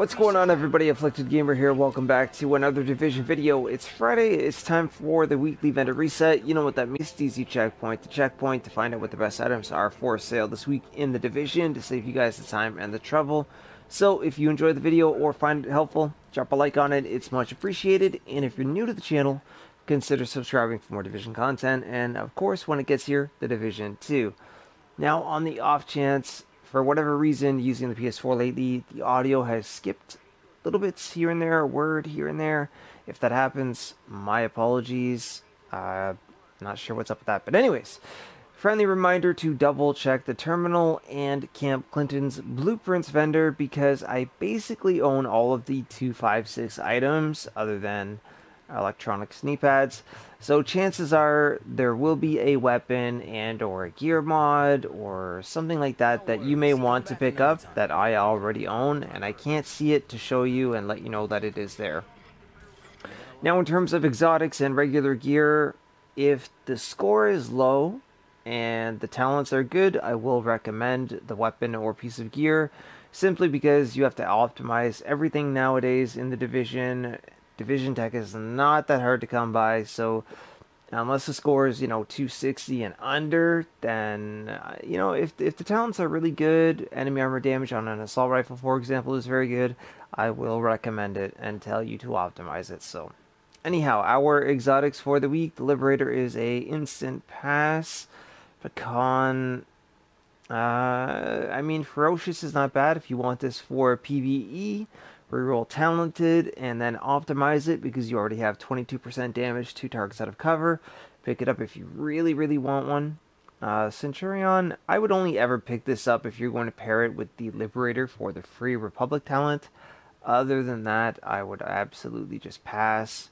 What's going on, everybody? Afflicted Gamer here. Welcome back to another Division video. It's Friday. It's time for the weekly vendor reset. You know what that means. Easy checkpoint. The checkpoint to find out what the best items are for sale this week in the Division to save you guys the time and the trouble. So if you enjoyed the video or find it helpful, drop a like on it. It's much appreciated. And if you're new to the channel, consider subscribing for more Division content. And of course, when it gets here, the Division 2. Now, on the off chance, for whatever reason, using the PS4 lately, the audio has skipped little bits here and there, a word here and there. If that happens, my apologies. Not sure what's up with that. But anyways, friendly reminder to double check the terminal and Camp Clinton's blueprints vendor, because I basically own all of the 256 items other than electronics knee pads. So chances are there will be a weapon and or a gear mod or something like that that you may want to pick up that I already own, and I can't see it to show you and let you know that it is there. Now, in terms of exotics and regular gear, if the score is low and the talents are good, I will recommend the weapon or piece of gear, simply because you have to optimize everything nowadays in the Division. Division tech is not that hard to come by, so unless the score is, 260 and under, then, if the talents are really good, enemy armor damage on an assault rifle, for example, is very good, I will recommend it and tell you to optimize it. So, anyhow, our exotics for the week, the Liberator is a instant pass. Pecan, Ferocious is not bad if you want this for PvE. Reroll Talented and then optimize it because you already have 22% damage to targets out of cover. Pick it up if you really, really want one. Centurion, I would only ever pick this up if you're going to pair it with the Liberator for the Free Republic talent. Other than that, I would absolutely just pass.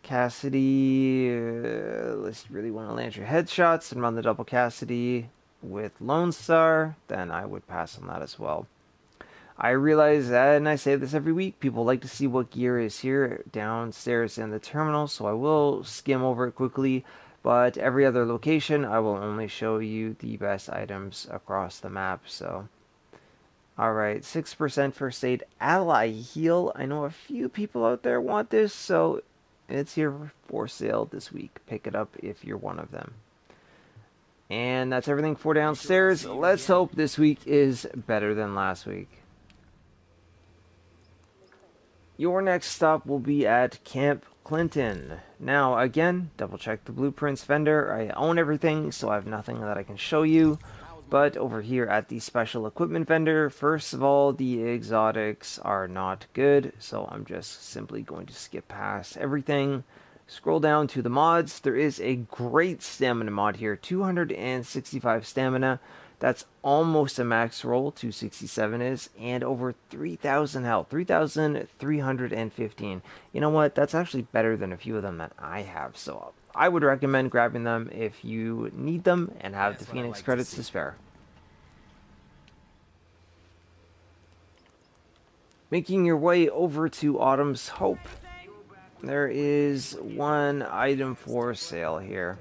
Cassidy, unless you really want to land your headshots and run the double Cassidy with Lone Star, then I would pass on that as well. I realize that, and I say this every week, people like to see what gear is here downstairs in the terminal, so I will skim over it quickly, but every other location, I will only show you the best items across the map. So, alright, 6% first aid ally heal. I know a few people out there want this, so it's here for sale this week. Pick it up if you're one of them. And that's everything for downstairs. Let's hope this week is better than last week. Your next stop will be at Camp Clinton. Now, again, double check the blueprints vendor. I own everything, so I have nothing that I can show you. But over here at the special equipment vendor, first of all, the exotics are not good, so I'm just simply going to skip past everything. Scroll down to the mods. There is a great stamina mod here, 265 stamina. That's almost a max roll, 267 is, and over 3,000 health, 3,315. You know what? That's actually better than a few of them that I have, so I would recommend grabbing them if you need them and have the Phoenix credits to spare. Making your way over to Autumn's Hope, there is one item for sale here.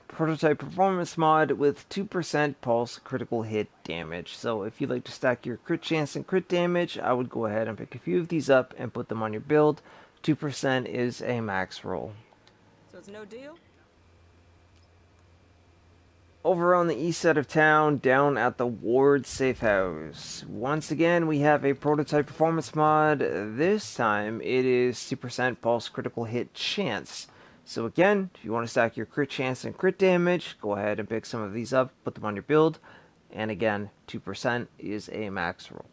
Prototype performance mod with 2% pulse critical hit damage. So if you'd like to stack your crit chance and crit damage, I would go ahead and pick a few of these up and put them on your build. 2% is a max roll. So it's no deal? Over on the east side of town, down at the Ward Safe House, once again we have a prototype performance mod. This time it is 2% pulse critical hit chance. So again, if you want to stack your crit chance and crit damage, go ahead and pick some of these up, put them on your build, and again, 2% is a max roll.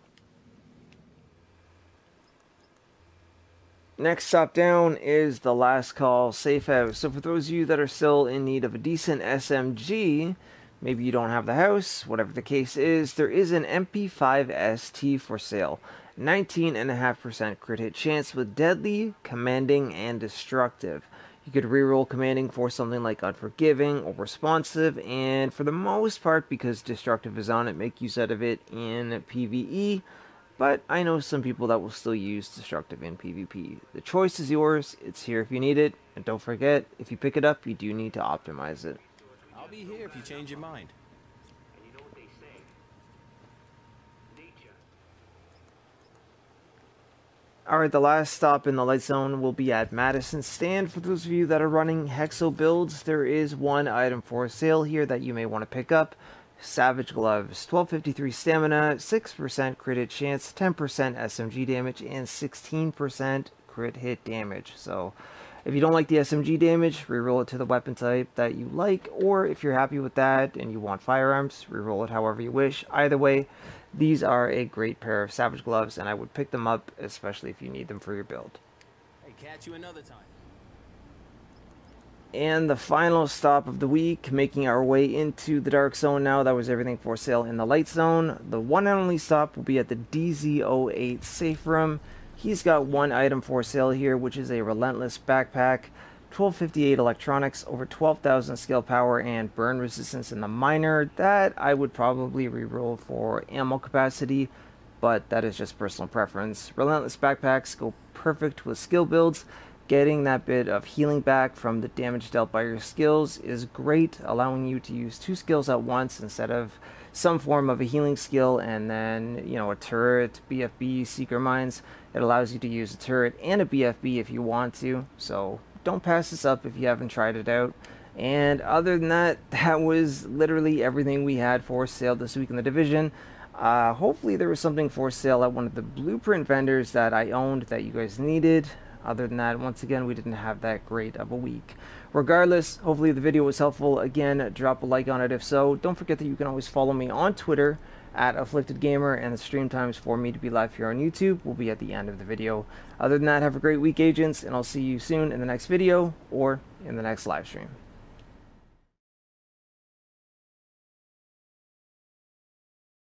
Next stop down is the Last Call Safe House. So for those of you that are still in need of a decent SMG, maybe you don't have the house, whatever the case is, there is an MP5 ST for sale. 19.5% crit hit chance with deadly, commanding, and destructive. You could reroll commanding for something like unforgiving or responsive, and for the most part, because destructive is on it, make use out of it in PvE, but I know some people that will still use destructive in PvP. The choice is yours, it's here if you need it, and don't forget, if you pick it up, you do need to optimize it. I'll be here if you change your mind. Alright, the last stop in the light zone will be at Madison Stand. For those of you that are running Hexo builds, there is one item for sale here that you may want to pick up. Savage Gloves, 1253 stamina, 6% crit hit chance, 10% SMG damage, and 16% crit hit damage. So if you don't like the SMG damage, reroll it to the weapon type that you like, or if you're happy with that and you want firearms, reroll it however you wish. Either way, these are a great pair of Savage Gloves, and I would pick them up, especially if you need them for your build. Hey, catch you another time. And the final stop of the week, making our way into the dark zone now. That was everything for sale in the light zone. The one and only stop will be at the DZ08 safe room. He's got one item for sale here, which is a Relentless backpack. 1258 electronics, over 12,000 skill power, and burn resistance in the minor. That I would probably reroll for ammo capacity, but that is just personal preference. Relentless backpacks go perfect with skill builds. Getting that bit of healing back from the damage dealt by your skills is great, allowing you to use two skills at once instead of some form of a healing skill and then, you know, a turret, BFB, Seeker Mines. It allows you to use a turret and a BFB if you want to, so don't pass this up if you haven't tried it out. And other than that, that was literally everything we had for sale this week in the division. Hopefully there was something for sale at one of the blueprint vendors that I owned that you guys needed. Other than that, once again, we didn't have that great of a week. Regardless, hopefully the video was helpful. Again, drop a like on it if so. Don't forget that you can always follow me on Twitter at Afflicted Gamer, and the stream times for me to be live here on YouTube will be at the end of the video. Other than that, have a great week, agents, and I'll see you soon in the next video or in the next live stream.